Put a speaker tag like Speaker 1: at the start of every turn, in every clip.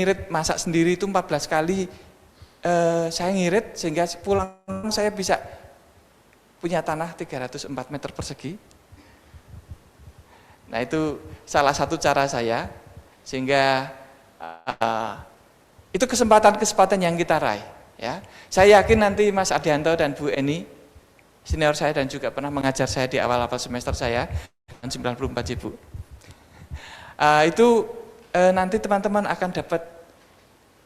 Speaker 1: ngirit masak sendiri itu 14 kali saya ngirit sehingga pulang saya bisa punya tanah 304 meter persegi. Nah itu salah satu cara saya, sehingga itu kesempatan-kesempatan yang kita raih. Ya, saya yakin nanti Mas Adianto dan Bu Eni, senior saya dan juga pernah mengajar saya di awal-awal semester saya, tahun 94 Ibu. Nanti teman-teman akan dapat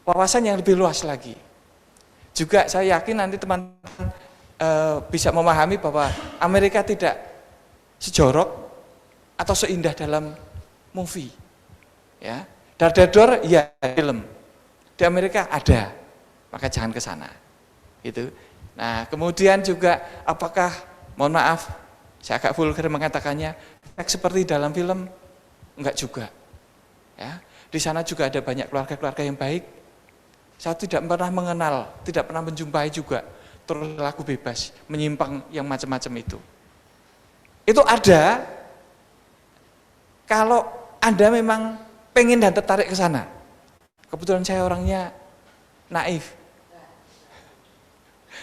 Speaker 1: wawasan yang lebih luas lagi. Juga saya yakin nanti teman-teman bisa memahami bahwa Amerika tidak sejorok atau seindah dalam movie. Ya, dar-dar ya film. Di Amerika ada, maka jangan ke sana. Gitu. Nah, kemudian juga apakah, mohon maaf, saya agak vulgar mengatakannya, seperti dalam film? Enggak juga. Ya, di sana juga ada banyak keluarga-keluarga yang baik. Saya tidak pernah mengenal, tidak pernah menjumpai juga perilaku bebas, menyimpang yang macam-macam itu. Itu ada kalau Anda memang pengen dan tertarik ke sana. Kebetulan saya orangnya naif.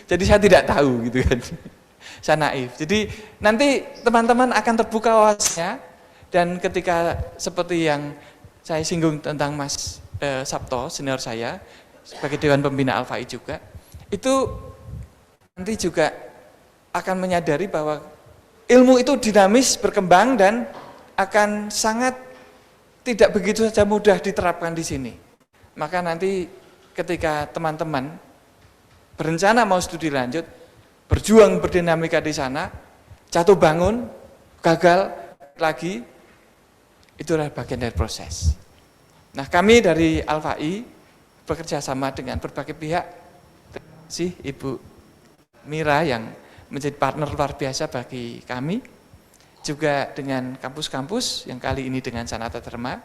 Speaker 1: Jadi saya tidak tahu gitu kan. Saya naif. Jadi nanti teman-teman akan terbuka wawasannya, dan ketika seperti yang saya singgung tentang Mas Sabto, senior saya, sebagai Dewan Pembina Alfai juga, itu nanti juga akan menyadari bahwa ilmu itu dinamis, berkembang, dan akan sangat tidak begitu saja mudah diterapkan di sini. Maka nanti ketika teman-teman berencana mau studi lanjut, berjuang berdinamika di sana, jatuh bangun, gagal lagi, itu adalah bagian dari proses. Nah, kami dari Alfai bekerja sama dengan berbagai pihak, sih Ibu Mira yang menjadi partner luar biasa bagi kami, juga dengan kampus-kampus yang kali ini dengan Sanata Dharma.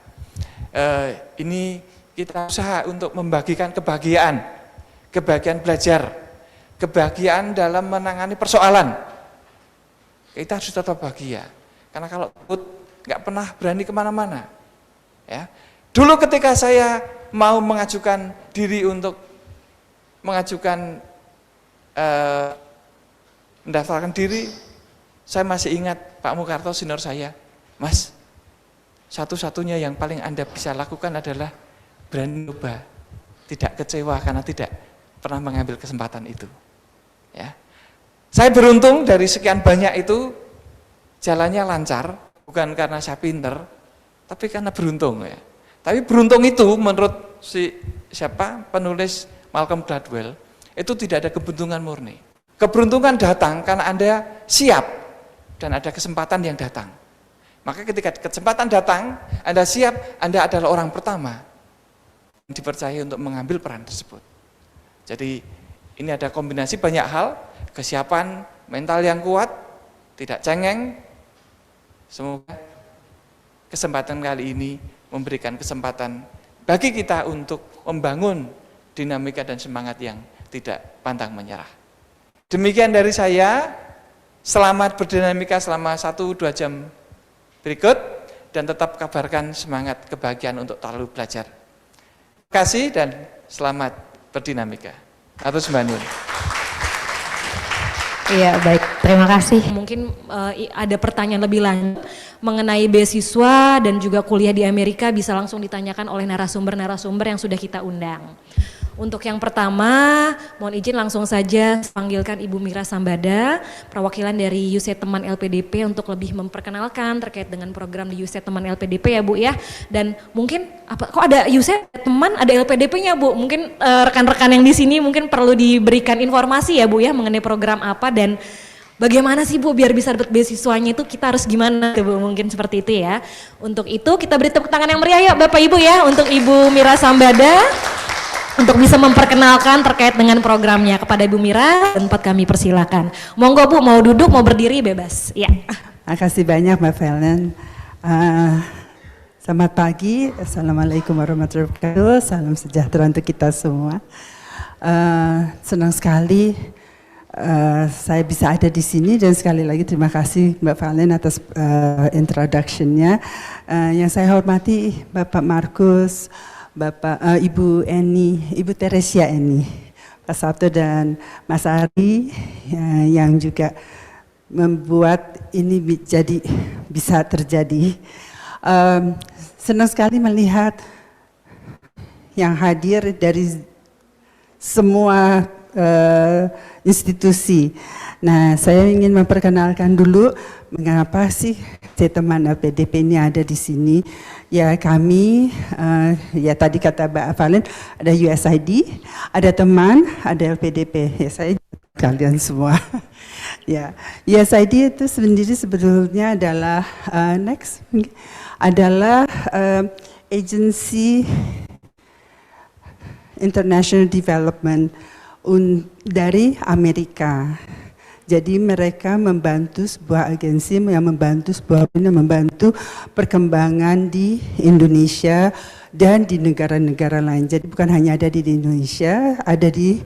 Speaker 1: Ini kita usaha untuk membagikan kebahagiaan belajar, kebahagiaan dalam menangani persoalan. Kita harus tetap bahagia, karena kalau nggak pernah berani kemana-mana. Ya, dulu ketika saya mau mengajukan diri untuk mengajukan mendaftarkan diri, saya masih ingat Pak Mukarto senior saya, Mas, satu-satunya yang paling Anda bisa lakukan adalah berani coba, tidak kecewa karena tidak pernah mengambil kesempatan itu. Ya, saya beruntung dari sekian banyak itu jalannya lancar, bukan karena saya pinter, tapi karena beruntung ya. Tapi beruntung itu menurut penulis Malcolm Gladwell, itu tidak ada keberuntungan murni. Keberuntungan datang karena Anda siap dan ada kesempatan yang datang. Maka ketika kesempatan datang, Anda siap, Anda adalah orang pertama yang dipercaya untuk mengambil peran tersebut. Jadi ini ada kombinasi banyak hal, kesiapan mental yang kuat, tidak cengeng. Semoga kesempatan kali ini memberikan kesempatan bagi kita untuk membangun dinamika dan semangat yang tidak pantang menyerah. Demikian dari saya, selamat berdinamika selama 1-2 jam berikut, dan tetap kabarkan semangat kebahagiaan untuk terlalu belajar. Terima kasih dan selamat berdinamika. Atur sembah nuwun.
Speaker 2: Iya, baik, terima kasih. Mungkin ada pertanyaan lebih lanjut mengenai beasiswa dan juga kuliah di Amerika, bisa langsung ditanyakan oleh narasumber-narasumber yang sudah kita undang. Untuk yang pertama, mohon izin langsung saja panggilkan Ibu Mira Sambada, perwakilan dari UC Teman LPDP, untuk lebih memperkenalkan terkait dengan program di UC Teman LPDP ya Bu ya. Dan mungkin kok ada UC Teman, ada LPDP-nya Bu? Mungkin rekan-rekan yang di sini mungkin perlu diberikan informasi ya Bu ya mengenai program apa dan bagaimana sih Bu biar bisa dapat beasiswanya, itu kita harus gimana Bu, mungkin seperti itu ya. Untuk itu kita beri tepuk tangan yang meriah ya Bapak Ibu ya untuk Ibu Mira Sambada untuk bisa memperkenalkan terkait dengan programnya. Kepada Ibu Mira, tempat kami persilakan. Monggo Bu, mau duduk, mau berdiri bebas. Ya.
Speaker 3: Makasih banyak Mbak Valen. Selamat pagi, Assalamualaikum warahmatullahi wabarakatuh. Salam sejahtera untuk kita semua. Senang sekali saya bisa ada di sini, dan sekali lagi terima kasih Mbak Valen atas introduction-nya. Yang saya hormati Bapak Markus, Ibu Eni, Ibu Teresia Eni, Pak Sabto dan Mas Ari yang juga membuat ini jadi bisa terjadi. Senang sekali melihat yang hadir dari semua institusi. Nah, saya ingin memperkenalkan dulu mengapa sih teman LPDP ini ada di sini. Ya kami, ya tadi kata Mbak Valen, ada USID, ada teman, ada LPDP. Ya saya kalian semua. Ya, USID itu sendiri sebetulnya adalah adalah agensi International Development dari Amerika. Jadi mereka membantu sebuah agensi yang membantu perkembangan di Indonesia dan di negara-negara lain. Jadi bukan hanya ada di Indonesia, ada di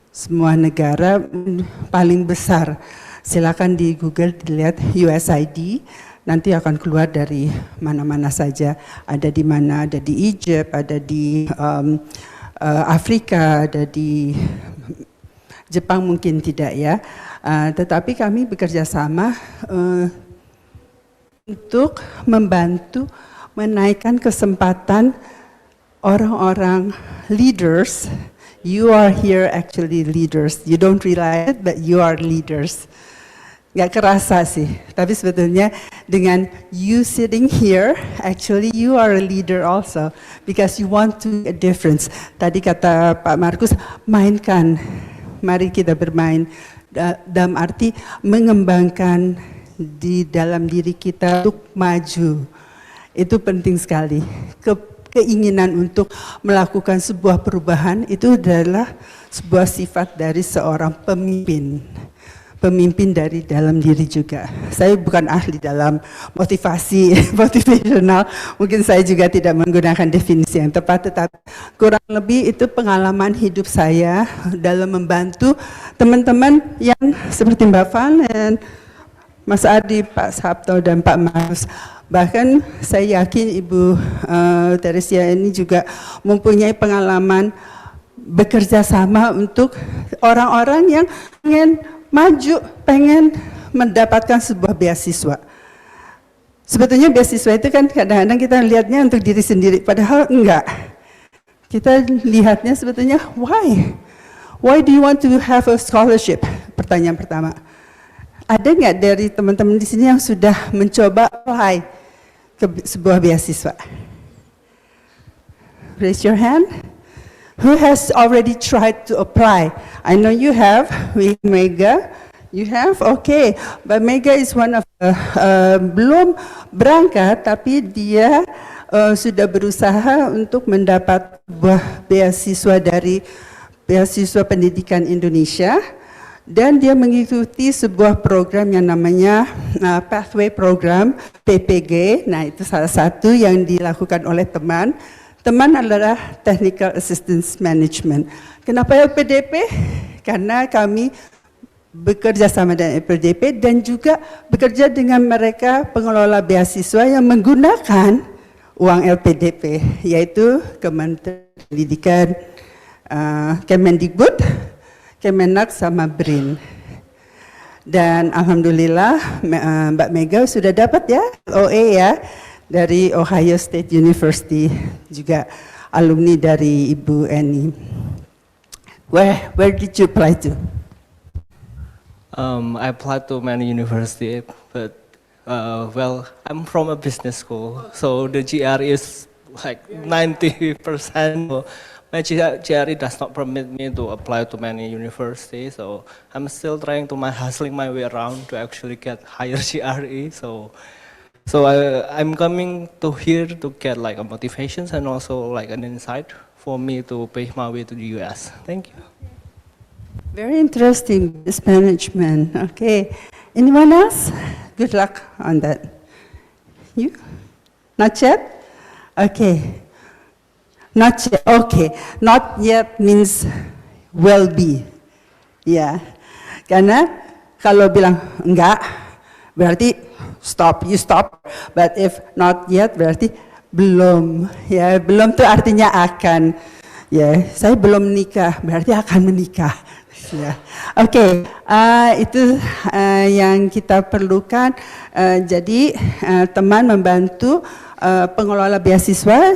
Speaker 3: semua negara paling besar. Silakan di Google dilihat USID, nanti akan keluar dari mana-mana saja. Ada di mana? Ada di Egypt, ada di Afrika, ada di Jepang mungkin tidak ya. Tetapi kami bekerja sama untuk membantu menaikkan kesempatan orang-orang leaders. You are here actually leaders. You don't realize it, but you are leaders. Gak kerasa sih, tapi sebetulnya dengan you sitting here, actually you are a leader also, because you want to make a difference. Tadi kata Pak Markus, mainkan, mari kita bermain. Dalam arti mengembangkan di dalam diri kita untuk maju. Itu penting sekali. Keinginan untuk melakukan sebuah perubahan itu adalah sebuah sifat dari seorang pemimpin. Pemimpin dari dalam diri juga. Saya bukan ahli dalam motivasional, mungkin saya juga tidak menggunakan definisi yang tepat, tetapi kurang lebih itu pengalaman hidup saya dalam membantu teman-teman yang seperti Mbak Valen, Mas Adi, Pak Sabto, dan Pak Markus. Bahkan saya yakin Ibu Teresia ini juga mempunyai pengalaman bekerja sama untuk orang-orang yang ingin maju, pengen mendapatkan sebuah beasiswa. Sebetulnya beasiswa itu kan kadang-kadang kita lihatnya untuk diri sendiri, padahal enggak. Kita lihatnya sebetulnya why? Why do you want to have a scholarship? Pertanyaan pertama. Ada nggak dari teman-teman di sini yang sudah mencoba apply ke sebuah beasiswa? Raise your hand. Who has already tried to apply? I know you have, with Mega. You have? Okay. But Mega is one of belum berangkat, tapi dia sudah berusaha untuk mendapat sebuah beasiswa dari Beasiswa Pendidikan Indonesia, dan dia mengikuti sebuah program yang namanya Pathway Program, PPG. Nah, itu salah satu yang dilakukan oleh teman. Teman adalah Technical Assistance Management. Kenapa LPDP? Karena kami bekerja sama dengan LPDP dan juga bekerja dengan mereka pengelola beasiswa yang menggunakan uang LPDP, yaitu Kementerian Pendidikan, Kemendikbud, Kemenak, sama BRIN. Dan alhamdulillah Mbak Mega sudah dapat ya, OE ya, dari Ohio State University, juga alumni dari Ibu Eni. Where did you apply to?
Speaker 4: I applied to many universities, but well, I'm from a business school, so the GRE is like 90%. My GRE does not permit me to apply to many universities, so I'm still trying to hustling my way around to actually get higher GRE. So I'm coming to here to get like a motivations and also like an insight for me to pave my way to the US. Thank you.
Speaker 3: Very interesting, this management. Okay, anyone else? Good luck on that. You? Not yet? Okay. Not yet. Okay. Not yet means will be. Ya. Karena kalau bilang enggak, berarti stop, you stop. But if not yet, berarti Belum, ya belum tuh artinya akan. Ya, saya belum menikah, berarti akan menikah. Ya, oke, itu yang kita perlukan. Jadi teman membantu pengelola beasiswa,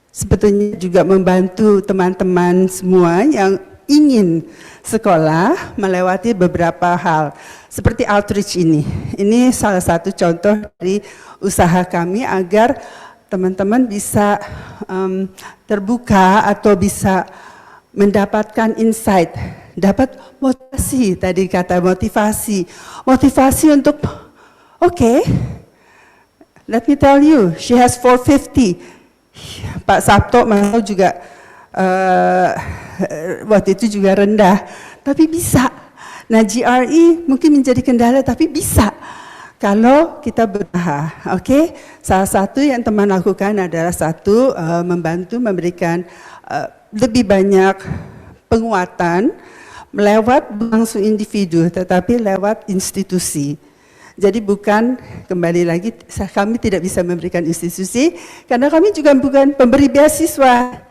Speaker 3: sebetulnya juga membantu teman-teman semua yang ingin sekolah melewati beberapa hal. Seperti outreach ini salah satu contoh dari usaha kami agar teman-teman bisa terbuka atau bisa mendapatkan insight, dapat motivasi, tadi kata motivasi untuk, oke, let me tell you, she has 450, Pak Sabto mau juga, waktu itu juga rendah, tapi bisa. Nah GRE mungkin menjadi kendala, tapi bisa. Kalau kita berusaha, oke? Salah satu yang teman lakukan adalah membantu memberikan lebih banyak penguatan lewat langsung individu, tetapi lewat institusi. Jadi bukan, kembali lagi, kami tidak bisa memberikan institusi, karena kami juga bukan pemberi beasiswa.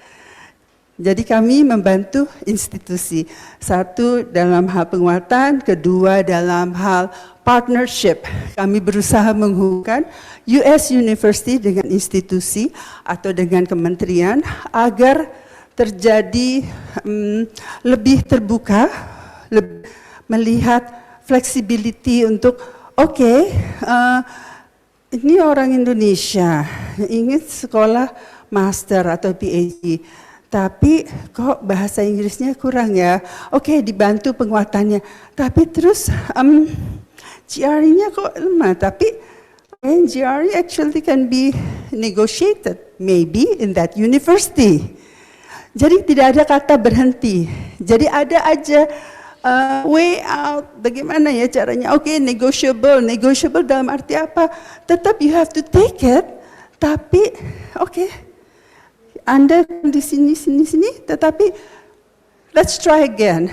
Speaker 3: Jadi kami membantu institusi. Satu dalam hal penguatan, kedua dalam hal partnership. Kami berusaha menghubungkan US University dengan institusi atau dengan kementerian agar terjadi lebih terbuka, melihat flexibility untuk ini orang Indonesia ingin sekolah master atau PhD, tapi kok bahasa Inggrisnya kurang ya. Oke, dibantu penguatannya, tapi terus GRE-nya kok lemah, tapi GRE actually can be negotiated maybe in that university. Jadi tidak ada kata berhenti. Jadi ada aja way out. Bagaimana ya caranya? Oke, negotiable dalam arti apa? Tetap you have to take it. Tapi Anda di sini, tetapi let's try again.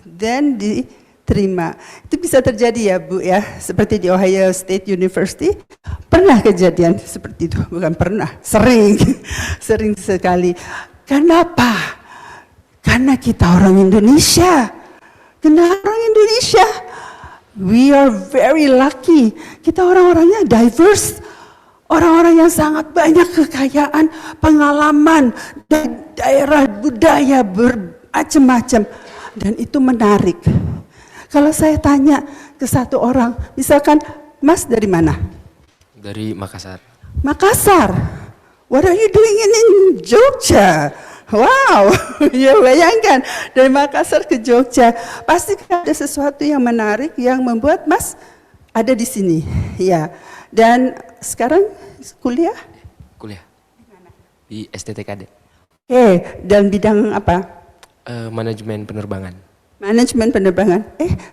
Speaker 3: Then diterima. Itu bisa terjadi ya Bu ya. Seperti di Ohio State University. Pernah kejadian seperti itu? Bukan pernah, sering. Sering sekali. Kenapa? Karena kita orang Indonesia. We are very lucky. Kita orang-orangnya diverse. Orang-orang yang sangat banyak kekayaan, pengalaman, dan daerah budaya bermacam-macam. Dan itu menarik. Kalau saya tanya ke satu orang, misalkan, Mas dari mana?
Speaker 5: Dari Makassar.
Speaker 3: Makassar. What are you doing in Jogja? Wow, ya bayangkan dari Makassar ke Jogja, pasti ada sesuatu yang menarik yang membuat Mas ada di sini, ya. Dan sekarang kuliah?
Speaker 5: Kuliah di STTKD.
Speaker 3: Dan bidang apa?
Speaker 5: Manajemen penerbangan.
Speaker 3: Manajemen penerbangan.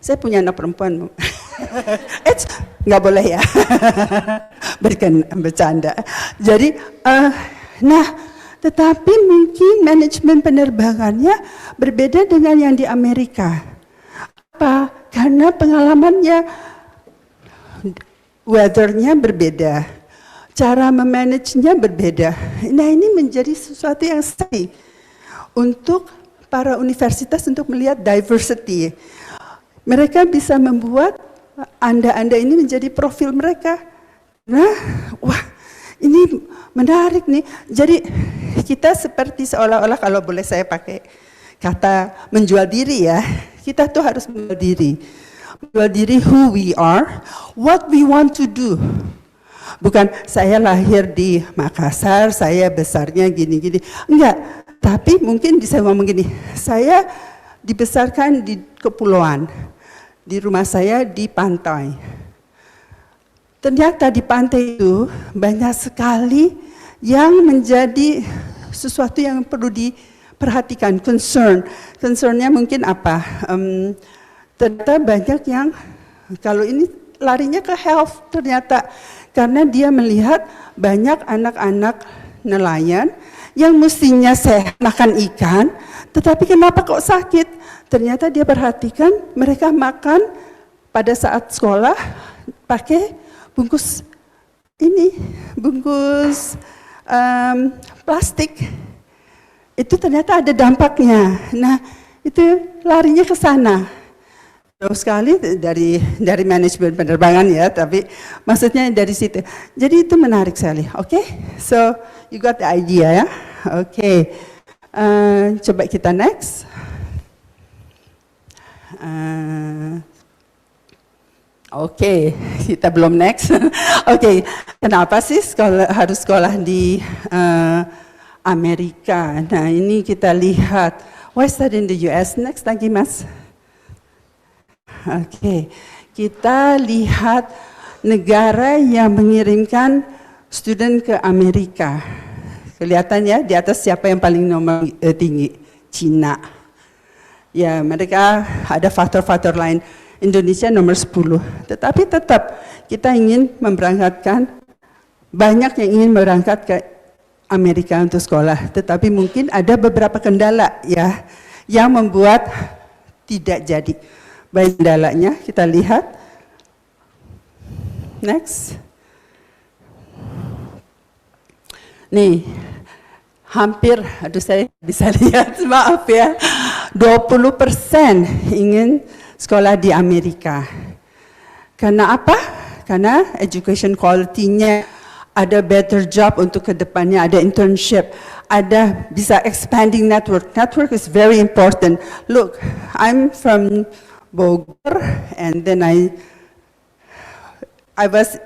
Speaker 3: Saya punya anak perempuan. Nggak boleh ya. Bercanda. Jadi, tetapi mungkin manajemen penerbangannya berbeda dengan yang di Amerika. Apa? Karena pengalamannya, weather-nya berbeda, cara memanagenya berbeda. Nah ini menjadi sesuatu yang penting untuk para universitas untuk melihat diversity. Mereka bisa membuat Anda ini menjadi profil mereka. Nah, wah ini menarik nih. Jadi kita seperti seolah-olah, kalau boleh saya pakai kata menjual diri ya, kita tuh harus menjual diri. Menjual diri who we are, what we want to do. Bukan saya lahir di Makassar, saya besarnya gini-gini. Enggak, tapi mungkin bisa ngomong gini, saya dibesarkan di kepulauan, di rumah saya di pantai. Ternyata di pantai itu banyak sekali yang menjadi sesuatu yang perlu diperhatikan, concernnya mungkin apa? Ternyata banyak yang, kalau ini larinya ke health ternyata, karena dia melihat banyak anak-anak nelayan yang mestinya sehat makan ikan, tetapi kenapa kok sakit? Ternyata dia perhatikan mereka makan pada saat sekolah pakai bungkus ini bungkus plastik itu ternyata ada dampaknya. Nah, itu larinya ke sana. Jauh sekali dari manajemen penerbangan ya, tapi maksudnya dari situ. Jadi itu menarik sekali. Oke, so you got the idea ya. Oke, coba kita next. Oke, kita belum next. Oke, kenapa sih harus sekolah di Amerika? Nah, ini kita lihat. Why study in the US? Next lagi, Mas. Oke, kita lihat negara yang mengirimkan student ke Amerika. Kelihatan ya, di atas siapa yang paling nomor tinggi? Cina. Ya, mereka ada faktor-faktor lain. Indonesia nomor 10. Tetapi tetap kita ingin memberangkatkan, banyak yang ingin berangkat ke Amerika untuk sekolah. Tetapi mungkin ada beberapa kendala ya yang membuat tidak jadi. Baik kendalanya, kita lihat. Next. Nih, hampir, aduh saya bisa lihat, maaf ya, 20% ingin sekolah di Amerika. Karena apa? Karena education quality-nya, ada better job untuk kedepannya, ada internship, ada bisa expanding network. Network is very important. Look, I'm from Bogor, and then I was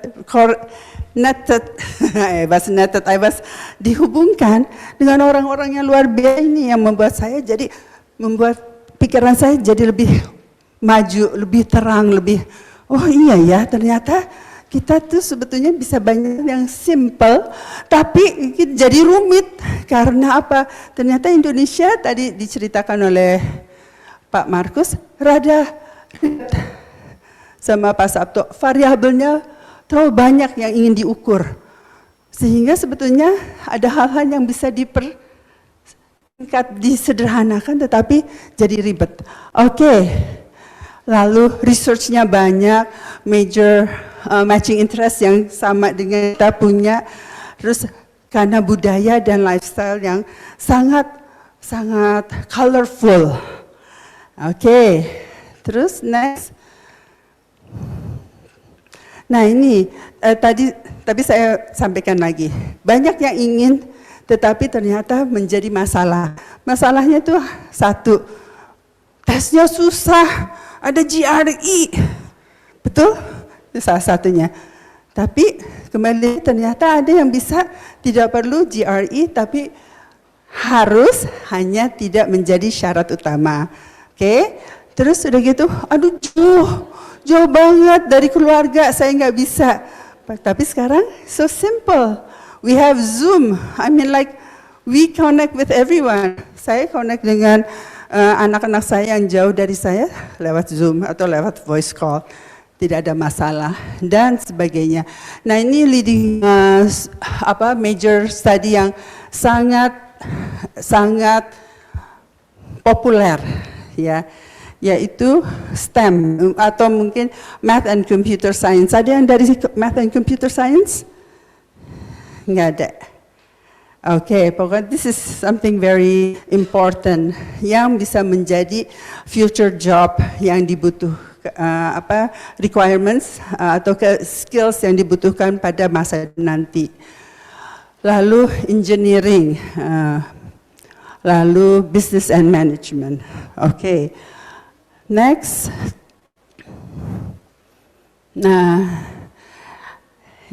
Speaker 3: dihubungkan dengan orang-orang yang luar biasa ini yang membuat saya jadi, membuat pikiran saya jadi lebih maju, lebih terang, lebih, oh iya ya ternyata kita tuh sebetulnya bisa banyak yang simple, tapi jadi rumit. Karena apa? Ternyata Indonesia tadi diceritakan oleh Pak Markus, rada sama Pak Sabto, variabelnya terlalu banyak yang ingin diukur. Sehingga sebetulnya ada hal-hal yang bisa disederhanakan tetapi jadi ribet. Oke. Lalu research-nya banyak, major matching interest yang sama dengan kita punya. Terus karena budaya dan lifestyle yang sangat colorful. Oke, terus next. Nah ini tapi saya sampaikan lagi, banyak yang ingin tetapi ternyata menjadi masalah. Masalahnya tuh satu, tesnya susah, ada GRE, betul? Itu salah satunya. Tapi kembali ternyata ada yang bisa tidak perlu GRE tapi harus hanya tidak menjadi syarat utama. Oke, terus udah gitu, aduh jauh banget dari keluarga, saya nggak bisa. Tapi sekarang so simple, we have Zoom. I mean like we connect with everyone. Saya connect dengan anak-anak saya yang jauh dari saya lewat Zoom atau lewat voice call, tidak ada masalah dan sebagainya. Nah ini leading major study yang sangat populer ya, yaitu STEM atau mungkin Math and Computer Science. Ada yang dari Math and Computer Science? Nggak ada. Oke, pokoknya this is something very important yang bisa menjadi future job yang dibutuhkan, requirements atau skills yang dibutuhkan pada masa nanti. Lalu engineering, lalu business and management. Oke, next. Nah,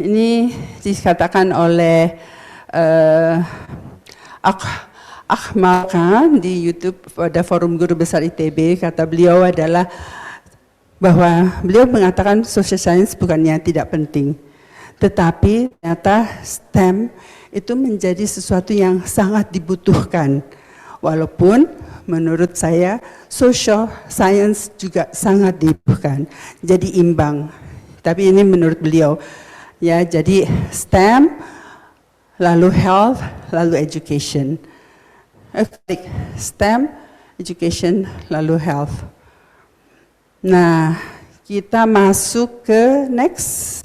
Speaker 3: ini dikatakan oleh Akmal Khan di YouTube pada Forum Guru Besar ITB, kata beliau adalah bahwa beliau mengatakan social science bukannya tidak penting, tetapi ternyata STEM itu menjadi sesuatu yang sangat dibutuhkan. Walaupun menurut saya social science juga sangat dibutuhkan, jadi imbang. Tapi ini menurut beliau, ya jadi STEM, lalu health, lalu education. STEM, education, lalu health. Nah, kita masuk ke next.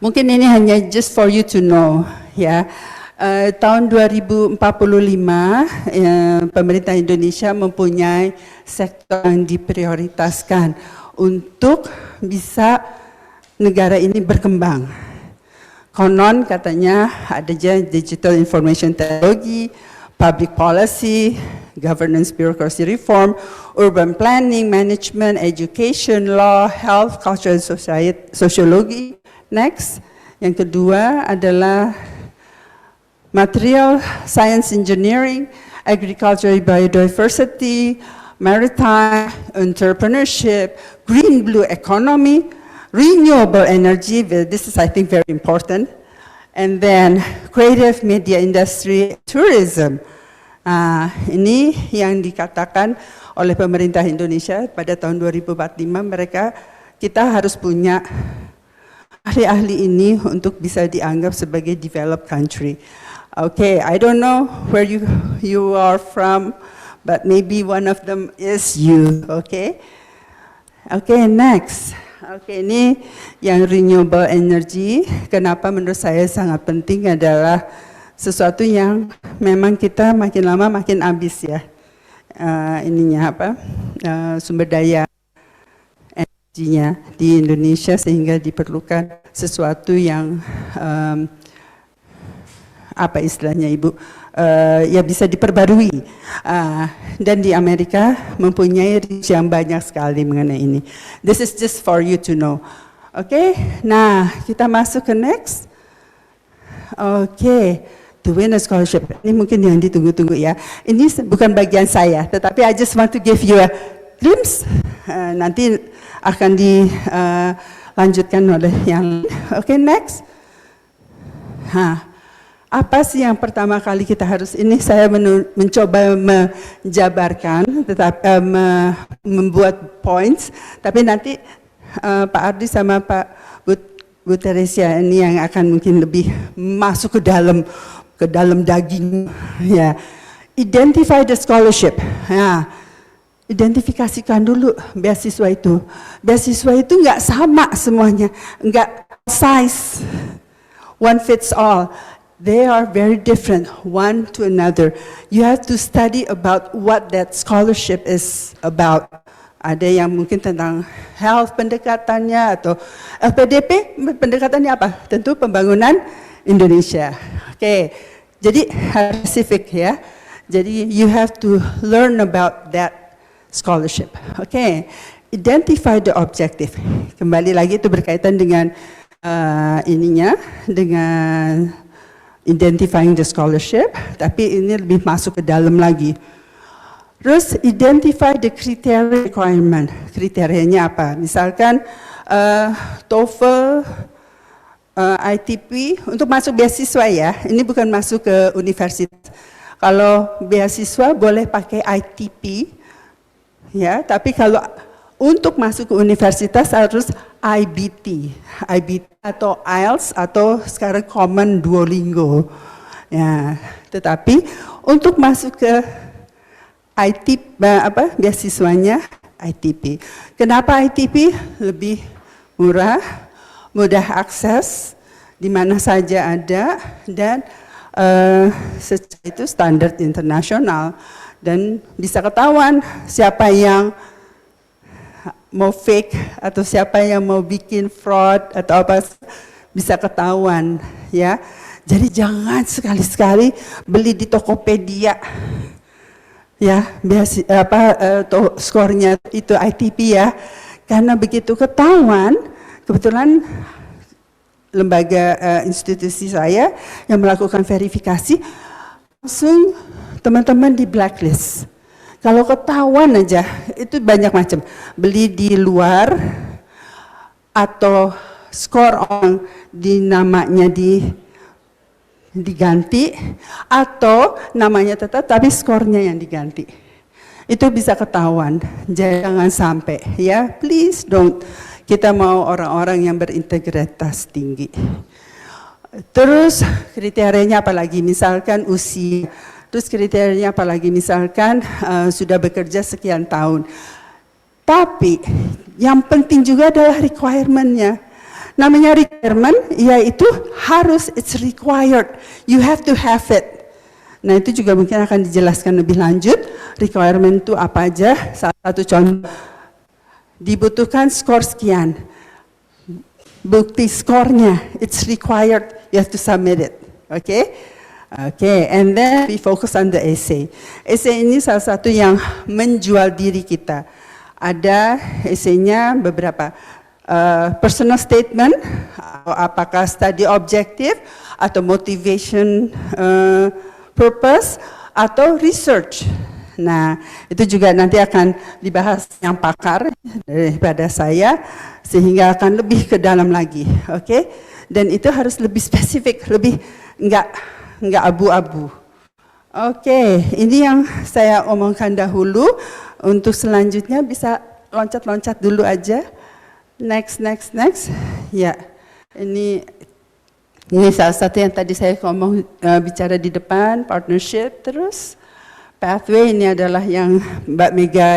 Speaker 3: Mungkin ini hanya just for you to know, ya. Tahun 2045, pemerintah Indonesia mempunyai sektor yang diprioritaskan untuk bisa negara ini berkembang. Konon katanya ada aja digital information technology, public policy, governance bureaucracy reform, urban planning, management, education, law, health, culture, and sociology. Next, yang kedua adalah material science engineering, agriculture, biodiversity, maritime, entrepreneurship, green blue economy, renewable energy, this is I think very important, and then creative media industry, tourism. Ini yang dikatakan oleh pemerintah Indonesia pada tahun 2045 kita harus punya ahli-ahli ini untuk bisa dianggap sebagai developed country. Okay, I don't know where you are from, but maybe one of them is you. Okay, next. Okay, ini yang renewable energy. Kenapa menurut saya sangat penting adalah sesuatu yang memang kita makin lama makin habis ya. Sumber daya energinya di Indonesia, sehingga diperlukan sesuatu yang apa istilahnya Ibu, ya bisa diperbarui, dan di Amerika mempunyai reach yang banyak sekali mengenai ini. This is just for you to know. Oke, nah kita masuk ke next. Oke, to win a scholarship, ini mungkin yang ditunggu-tunggu ya. Ini bukan bagian saya, tetapi I just want to give you a glimpse. Nanti akan dilanjutkan oleh yang. Oke, next. Apa sih yang pertama kali kita harus, ini saya mencoba menjabarkan, membuat points, tapi nanti Pak Ardi sama Pak Bu Teresia ini yang akan mungkin lebih masuk ke dalam daging, ya. Identify the scholarship, ya. Identifikasikan dulu beasiswa itu. Beasiswa itu nggak sama semuanya, nggak size, one fits all. They are very different one to another. You have to study about what that scholarship is about. Ada yang mungkin tentang health pendekatannya, atau LPDP pendekatannya apa? Tentu pembangunan Indonesia. Oke, jadi harus civic ya. Jadi you have to learn about that scholarship. Oke, identify the objective. Kembali lagi itu berkaitan dengan dengan identifying the scholarship, tapi ini lebih masuk ke dalam lagi. Terus identify the criteria requirement. Kriterianya apa? Misalkan TOEFL, ITP untuk masuk beasiswa ya. Ini bukan masuk ke universitas. Kalau beasiswa boleh pakai ITP, ya. Tapi kalau untuk masuk ke universitas harus IBT atau IELTS atau sekarang Common Duolingo. Ya, tetapi untuk masuk ke beasiswanya ITP. Kenapa ITP? Lebih murah, mudah akses, di mana saja ada, dan itu standar internasional, dan bisa ketahuan siapa yang mau fake atau siapa yang mau bikin fraud atau apa, bisa ketahuan ya. Jadi jangan sekali-sekali beli di Tokopedia ya, skornya itu ITP ya, karena begitu ketahuan, kebetulan lembaga institusi saya yang melakukan verifikasi, langsung teman-teman di blacklist. Kalau ketahuan aja, itu banyak macam. Beli di luar, atau skor orang namanya diganti, atau namanya tetap tapi skornya yang diganti. Itu bisa ketahuan. Jangan sampai ya, please don't. Kita mau orang-orang yang berintegritas tinggi. Terus kriterianya apalagi? Misalkan usia. Terus kriterianya apalagi? Misalkan sudah bekerja sekian tahun. Tapi yang penting juga adalah requirement-nya. namanya requirement, yaitu harus, it's required, you have to have it. Nah itu juga mungkin akan dijelaskan lebih lanjut, requirement itu apa aja. Salah satu contoh, dibutuhkan skor sekian, bukti skornya, it's required, you have to submit it, okay? Okay, and then we focus on the essay. Essay ini salah satu yang menjual diri kita. Ada essaynya beberapa, personal statement, apakah study objective, atau motivation purpose, atau research. Nah, itu juga nanti akan dibahas yang pakar daripada saya, sehingga akan lebih ke dalam lagi, oke? Dan itu harus lebih spesifik, lebih enggak abu-abu. Oke, ini yang saya omongkan dahulu. Untuk selanjutnya bisa loncat-loncat dulu aja. Next. Ya, ini salah satu yang tadi saya ngomong bicara di depan, partnership. Terus pathway ini adalah yang Mbak Mega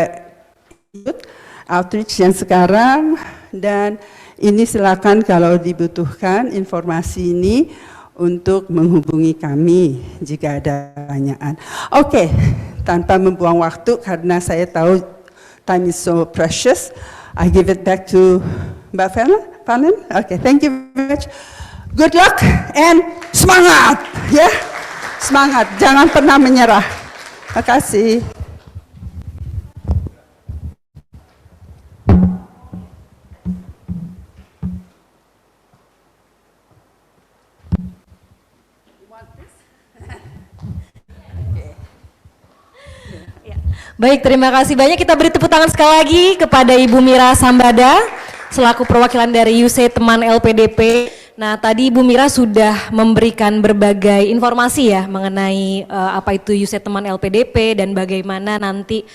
Speaker 3: outreach yang sekarang, dan ini silakan kalau dibutuhkan informasi ini untuk menghubungi kami jika ada pertanyaan. Oke, tanpa membuang waktu karena saya tahu time is so precious, I give it back to Mbak Fallon. Oke, thank you very much. Good luck and semangat, ya, semangat, jangan pernah menyerah. Terima kasih.
Speaker 2: Baik, terima kasih banyak. Kita beri tepuk tangan sekali lagi kepada Ibu Mira Sambada selaku perwakilan dari UC Teman LPDP. Nah, tadi Ibu Mira sudah memberikan berbagai informasi ya mengenai apa itu UC Teman LPDP dan bagaimana nanti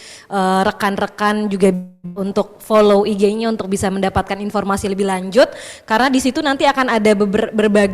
Speaker 2: rekan-rekan juga untuk follow IG-nya untuk bisa mendapatkan informasi lebih lanjut, karena di situ nanti akan ada berbagai